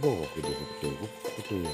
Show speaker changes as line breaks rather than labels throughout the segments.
Oh, gede betul, betul.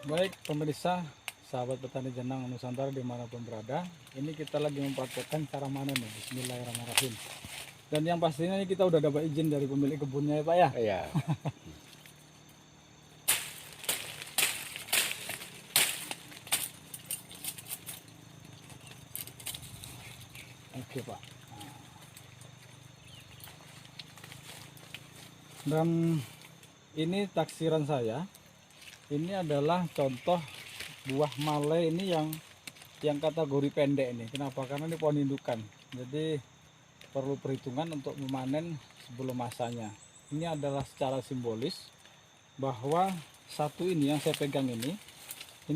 Baik pemirsa, sahabat petani jenang Nusantara dimanapun berada, ini kita lagi mempraktekkan cara manen nih. Bismillahirrahmanirrahim. Dan yang pastinya ini kita udah dapat izin dari pemilik kebunnya ya Pak ya.
Iya.
Oke Pak. Dan ini taksiran saya. Ini adalah contoh buah malai ini yang kategori pendek ini. Kenapa? Karena ini pohon indukan. Jadi perlu perhitungan untuk memanen sebelum masanya. Ini adalah secara simbolis bahwa satu ini yang saya pegang ini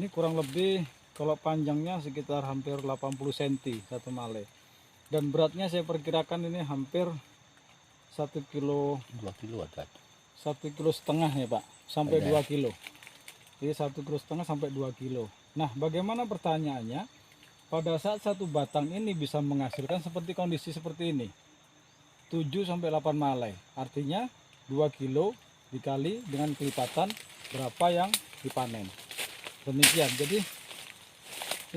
kurang lebih kalau panjangnya sekitar hampir 80 cm satu malai. Dan beratnya saya perkirakan ini hampir 1 kilo,
2 kilo ada.
1,5 kilo ya Pak, sampai
Ada.
2 kilo. Jadi 1,5 kilo sampai 2 kilo. Nah, bagaimana pertanyaannya? Pada saat satu batang ini bisa menghasilkan seperti kondisi seperti ini, 7 sampai 8 malai. Artinya 2 kilo dikali dengan kelipatan berapa yang dipanen. Demikian. Jadi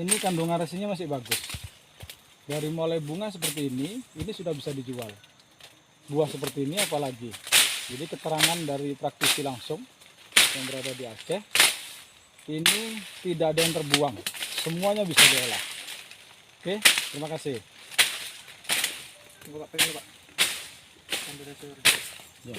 ini kandungan resinya masih bagus. Dari mulai bunga seperti ini sudah bisa dijual. Buah seperti ini apalagi. Jadi keterangan dari praktisi langsung yang berada di Aceh, ini tidak ada yang terbuang, semuanya bisa diolah. Oke, terima kasih.
Coba pegang Pak. Ambil hasil.
Ya.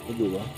Itu, Bang.